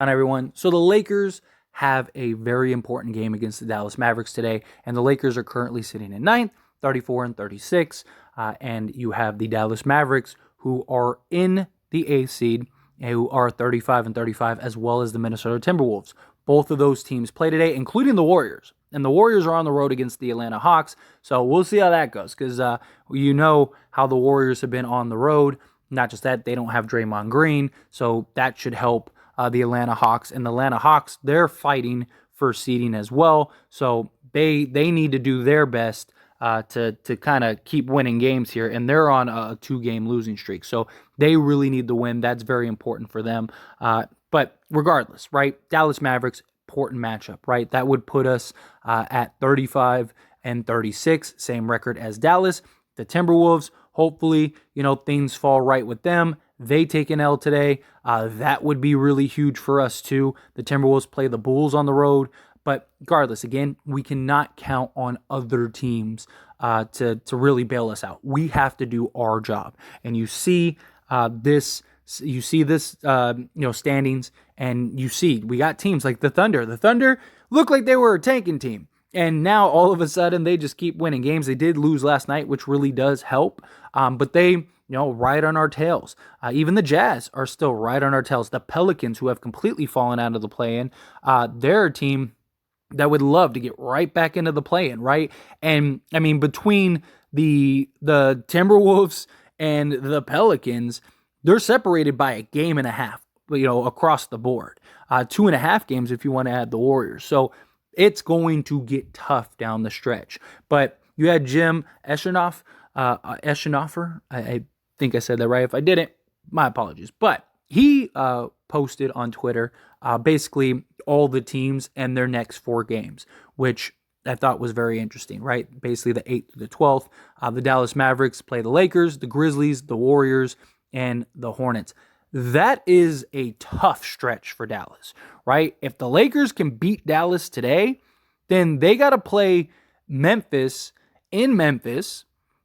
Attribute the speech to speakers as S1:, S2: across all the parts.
S1: on, everyone? So the Lakers have a very important game against the Dallas Mavericks today, and the Lakers are currently sitting in ninth, 34 and 36, and you have the Dallas Mavericks, who are in the eighth seed, who are 35 and 35, as well as the Minnesota Timberwolves. Both of those teams play today, including the Warriors. And the Warriors are on the road against the Atlanta Hawks, so we'll see how that goes, because you know how the Warriors have been on the road. Not just that, they don't have Draymond Green, so that should help the Atlanta Hawks. And the Atlanta Hawks, they're fighting for seeding as well, so they need to do their best to kind of keep winning games here, and they're on a 2-game losing streak, so they really need the win. That's very important for them. But regardless, right, Dallas Mavericks, important matchup, right? That would put us at 35 and 36, same record as Dallas. The Timberwolves, hopefully, things fall right with them. They take an L today. That would be really huge for us too. The Timberwolves play the Bulls on the road. But regardless, again, we cannot count on other teams to really bail us out. We have to do our job. And you see this standings, and you see we got teams like the Thunder. The Thunder looked like they were a tanking team, and now all of a sudden they just keep winning games. They did lose last night, which really does help, but they right on our tails. Even the Jazz are still right on our tails. The Pelicans, who have completely fallen out of the play-in, they're a team that would love to get right back into the play-in, right? And I mean, between the Timberwolves and the Pelicans, they're separated by a game and a half, across the board. 2.5 games if you want to add the Warriors. So it's going to get tough down the stretch. But you had Jim Eschenhofer. I think I said that right. If I didn't, my apologies. But he posted on Twitter basically all the teams and their next 4 games, which I thought was very interesting, right? Basically the 8th to the 12th. The Dallas Mavericks play the Lakers, the Grizzlies, the Warriors, and the Hornets. That is a tough stretch for Dallas, right? If the Lakers can beat Dallas today, then they got to play Memphis in Memphis,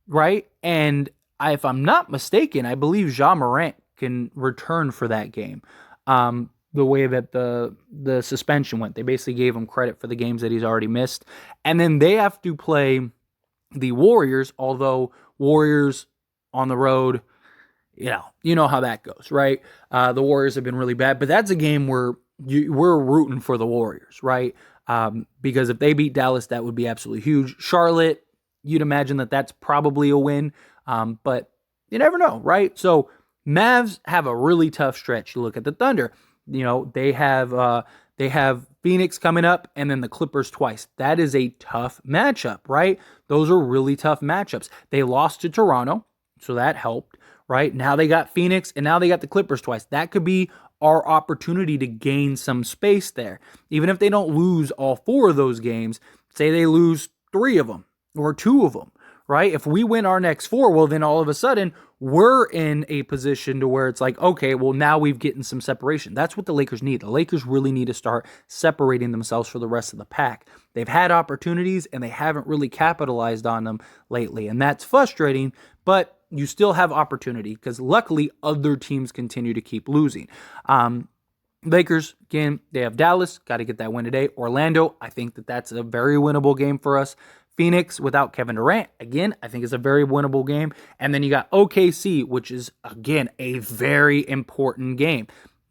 S1: right? And if I'm not mistaken, I believe Ja Morant can return for that game. The way that the suspension went, they basically gave him credit for the games that he's already missed. And then they have to play the Warriors, although Warriors on the road, you know how that goes, right? The Warriors have been really bad, but that's a game where we're rooting for the Warriors, right? Because if they beat Dallas, that would be absolutely huge. Charlotte, you'd imagine that that's probably a win, but you never know, right? So Mavs have a really tough stretch. You look at the Thunder, they have Phoenix coming up and then the Clippers twice. That is a tough matchup, right? Those are really tough matchups. They lost to Toronto, so that helped. Right? Now they got Phoenix, and now they got the Clippers twice. That could be our opportunity to gain some space there. Even if they don't lose all 4 of those games, say they lose 3 of them or 2 of them, right? If we win our next 4, well, then all of a sudden we're in a position to where it's like, okay, well, now we've gotten some separation. That's what the Lakers need. The Lakers really need to start separating themselves from the rest of the pack. They've had opportunities, and they haven't really capitalized on them lately, and that's frustrating, but you still have opportunity because luckily other teams continue to keep losing. Lakers, again, they have Dallas, got to get that win today. Orlando, I think that's a very winnable game for us. Phoenix without Kevin Durant, again, I think is a very winnable game. And then you got OKC, which is, again, a very important game.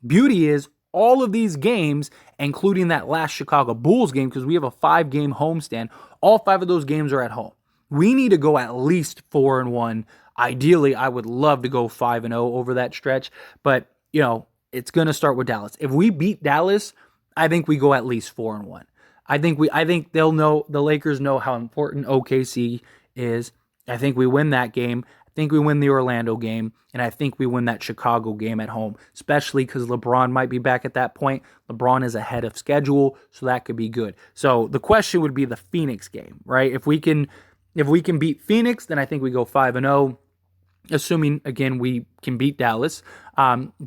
S1: Beauty is all of these games, including that last Chicago Bulls game, because we have a 5-game homestand, all 5 of those games are at home. We need to go at least 4-1. Ideally, I would love to go 5-0 over that stretch, but it's going to start with Dallas. If we beat Dallas, I think we go at least 4-1. I think they'll know, the Lakers know how important OKC is. I think we win that game. I think we win the Orlando game, and I think we win that Chicago game at home, especially because LeBron might be back at that point. LeBron is ahead of schedule, so that could be good. So the question would be the Phoenix game, right? If we can beat Phoenix, then I think we go 5-0. Assuming, again, we can beat Dallas.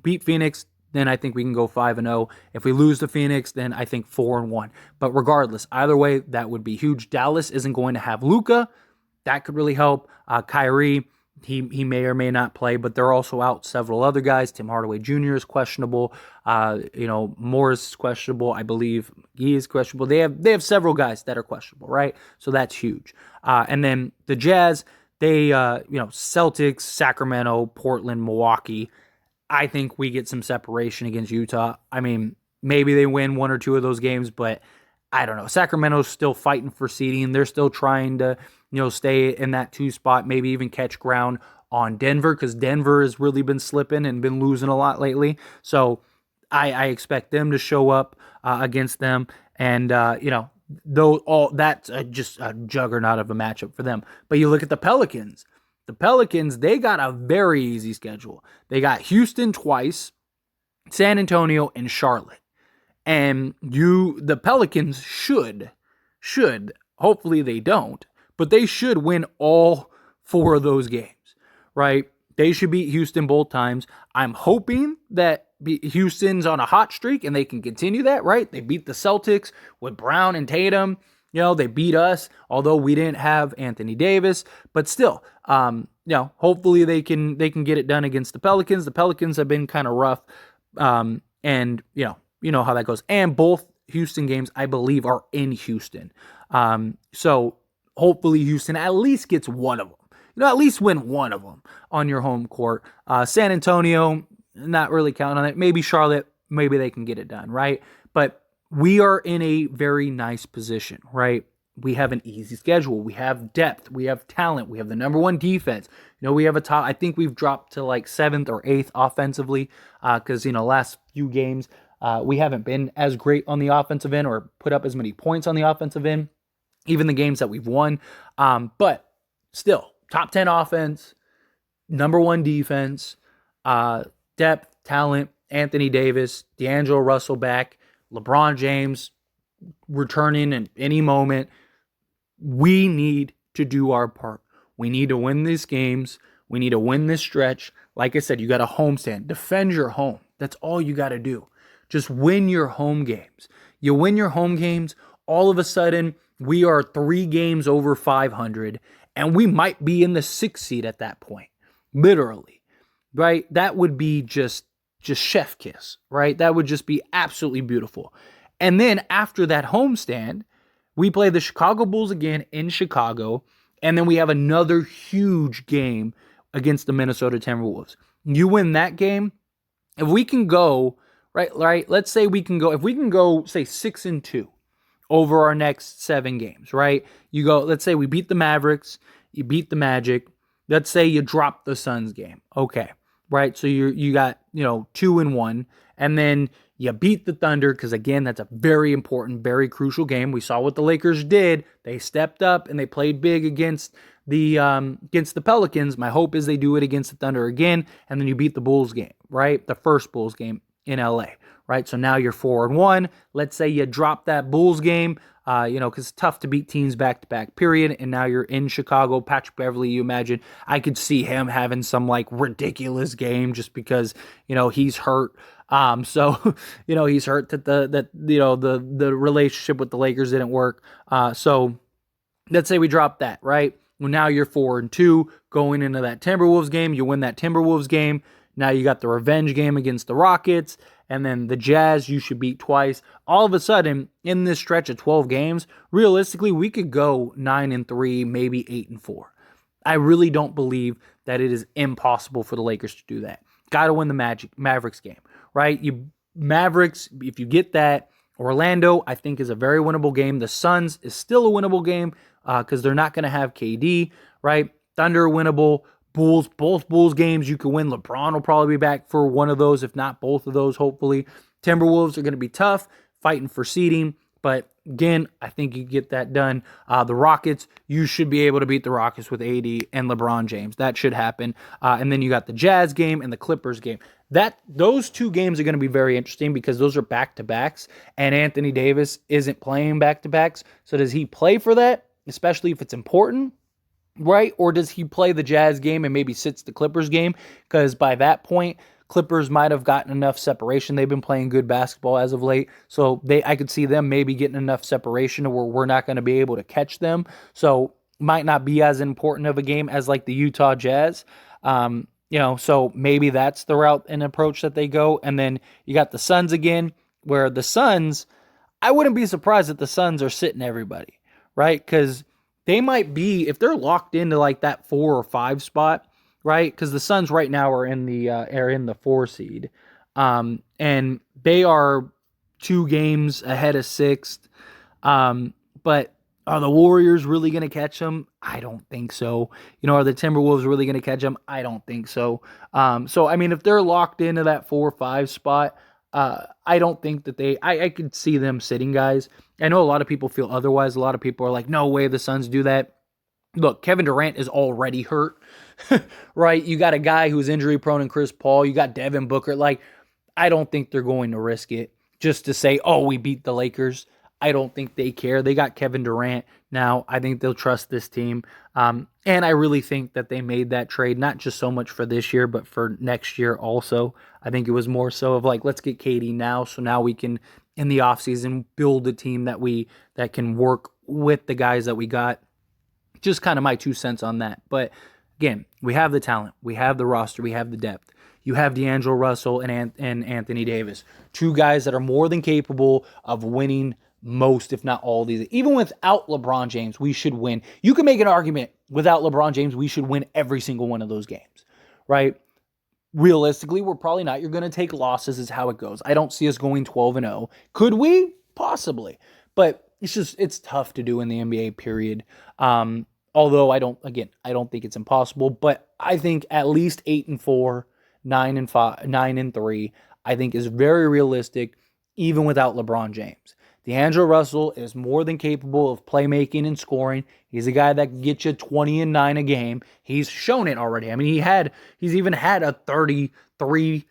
S1: Beat Phoenix, then I think we can go 5-0. If we lose to Phoenix, then I think 4-1. But regardless, either way, that would be huge. Dallas isn't going to have Luka. That could really help. Kyrie, He may or may not play, but they're also out several other guys. Tim Hardaway Jr. is questionable. Morris is questionable. I believe he is questionable. They have several guys that are questionable, right? So that's huge. And then the Jazz, they Celtics, Sacramento, Portland, Milwaukee. I think we get some separation against Utah. I mean, maybe they win one or two of those games, but I don't know. Sacramento's still fighting for seeding. They're still trying to, stay in that 2 spot, maybe even catch ground on Denver, because Denver has really been slipping and been losing a lot lately. So I expect them to show up against them. And, though all that's just a juggernaut of a matchup for them. But you look at the Pelicans. The Pelicans, they got a very easy schedule. They got Houston twice, San Antonio, and Charlotte. And the Pelicans should, hopefully they don't, but they should win all 4 of those games, right? They should beat Houston both times. I'm hoping that Houston's on a hot streak and they can continue that, right? They beat the Celtics with Brown and Tatum. They beat us, although we didn't have Anthony Davis, but still, hopefully they can get it done against the Pelicans. The Pelicans have been kind of rough, and you know how that goes. And both Houston games, I believe, are in Houston. So hopefully Houston at least gets one of them. At least win one of them on your home court. San Antonio, not really counting on it. Maybe Charlotte, maybe they can get it done, right? But we are in a very nice position, right? We have an easy schedule. We have depth. We have talent. We have the number 1 defense. We have a top. I think we've dropped to like 7th or 8th offensively because, last few games, we haven't been as great on the offensive end or put up as many points on the offensive end, even the games that we've won. But still, top 10 offense, number 1 defense, depth, talent, Anthony Davis, D'Angelo Russell back, LeBron James returning at any moment. We need to do our part. We need to win these games. We need to win this stretch. Like I said, you got a homestand. Defend your home. That's all you got to do. Just win your home games. You win your home games, all of a sudden, we are 3 games over 500, and we might be in the 6th seed at that point. Literally. Right? That would be just chef kiss, right? That would just be absolutely beautiful. And then after that homestand, we play the Chicago Bulls again in Chicago, and then we have another huge game against the Minnesota Timberwolves. You win that game, if we can go, right, let's say if we can go, say, 6-2 over our next 7 games, right? You go, let's say we beat the Mavericks, you beat the Magic, let's say you drop the Suns game. Okay. Right? So you got, 2-1, and then you beat the Thunder, because again, that's a very important, very crucial game. We saw what the Lakers did. They stepped up and they played big against the Pelicans. My hope is they do it against the Thunder again, and then you beat the Bulls game, right? The first Bulls game in LA, right? So now you're 4-1. Let's say you drop that Bulls game, because it's tough to beat teams back-to-back, period. And now you're in Chicago. Patrick Beverley, you imagine, I could see him having some like ridiculous game just because, he's hurt. So he's hurt that the relationship with the Lakers didn't work. So let's say we drop that, right? Well, now you're 4-2 going into that Timberwolves game. You win that Timberwolves game. Now you got the revenge game against the Rockets. And then the Jazz, you should beat twice. All of a sudden, in this stretch of 12 games, realistically, we could go 9-3, maybe 8-4. I really don't believe that it is impossible for the Lakers to do that. Got to win the Mavericks game, right? Mavericks, if you get that, Orlando, I think, is a very winnable game. The Suns is still a winnable game because they're not going to have KD, right? Thunder, winnable. Bulls, both Bulls games you can win. LeBron will probably be back for one of those, if not both of those, hopefully. Timberwolves are going to be tough, fighting for seeding. But again, I think you get that done. The Rockets, you should be able to beat the Rockets with AD and LeBron James. That should happen. And then you got the Jazz game and the Clippers game. Those 2 games are going to be very interesting because those are back-to-backs, and Anthony Davis isn't playing back-to-backs. So does he play for that, especially if it's important? Right? Or does he play the Jazz game and maybe sits the Clippers game? Because by that point, Clippers might have gotten enough separation. They've been playing good basketball as of late. So I could see them maybe getting enough separation to where we're not going to be able to catch them. So might not be as important of a game as like the Utah Jazz. So maybe that's the route and approach that they go. And then you got the Suns again, where the Suns, I wouldn't be surprised if the Suns are sitting everybody, right? Because they might be, if they're locked into like that 4 or 5 spot, right? Because the Suns right now are in the 4 seed, and they are 2 games ahead of sixth. But are the Warriors really going to catch them? I don't think so. Are the Timberwolves really going to catch them? I don't think so. So I mean, if they're locked into that 4 or 5 spot, I don't think that I could see them sitting guys. I know a lot of people feel otherwise. A lot of people are like, no way the Suns do that. Look, Kevin Durant is already hurt, right? You got a guy who's injury prone in Chris Paul. You got Devin Booker. Like, I don't think they're going to risk it just to say, oh, we beat the Lakers. I don't think they care. They got Kevin Durant now. I think they'll trust this team. And I really think that they made that trade, not just so much for this year, but for next year also. I think it was more so of like, let's get KD now. So now we can, in the offseason, build a team that can work with the guys that we got. Just kind of my 2 cents on that. But again, we have the talent. We have the roster. We have the depth. You have D'Angelo Russell and Anthony Davis. 2 guys that are more than capable of winning most, if not all, these. Even without LeBron James, we should win. You can make an argument without LeBron James, we should win every single one of those games, right? Realistically, we're probably not. You're going to take losses is how it goes. I don't see us going 12-0. Could we? Possibly. But it's tough to do in the NBA, period. Although I don't think it's impossible, but I think at least 8-4, 9-5, 9-3, I think is very realistic, even without LeBron James. D'Angelo Russell is more than capable of playmaking and scoring. He's a guy that can get you 20 and 9 a game. He's shown it already. I mean, he's even had a 33,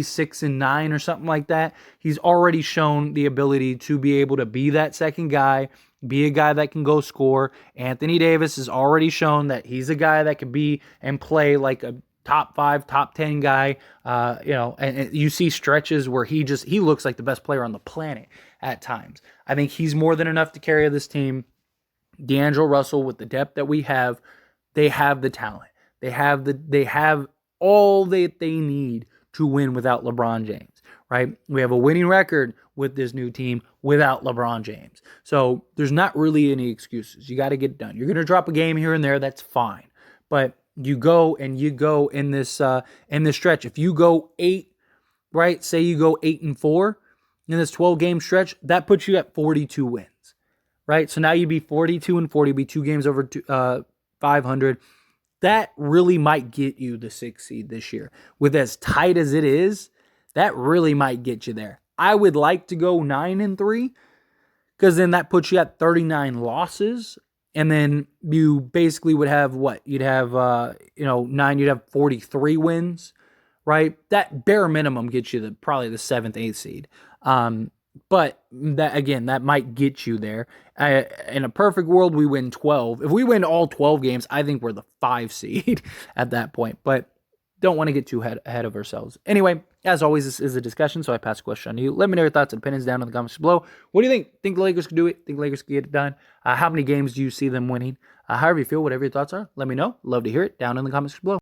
S1: 6 and 9 or something like that. He's already shown the ability to be able to be that second guy, be a guy that can go score. Anthony Davis has already shown that he's a guy that can be and play like a top 5, top 10 guy. And you see stretches where he looks like the best player on the planet at times. I think he's more than enough to carry this team. D'Angelo Russell, with the depth that we have, they have the talent. They have all that they need to win without LeBron James, right? We have a winning record with this new team without LeBron James. So there's not really any excuses. You got to get it done. You're going to drop a game here and there. That's fine. But you go in this stretch. If you go 8, right? Say you go 8-4 in this 12-game stretch, that puts you at 42 wins, right? So now you'd be 42-40, you'd be 2 games over 500. That really might get you the 6th seed this year. With as tight as it is, that really might get you there. I would like to go 9-3, because then that puts you at 39 losses. And then you basically would have what? You'd have, 9, you'd have 43 wins, right? That bare minimum gets you probably the 7th, 8th seed. But that might get you there. In a perfect world, we win 12. If we win all 12 games, I think we're the 5 seed at that point. But don't want to get too ahead of ourselves. Anyway, as always, this is a discussion, so I pass the question on to you. Let me know your thoughts and opinions down in the comments below. What do you think? Think the Lakers can do it? Think the Lakers can get it done? How many games do you see them winning? However you feel, whatever your thoughts are, let me know. Love to hear it down in the comments below.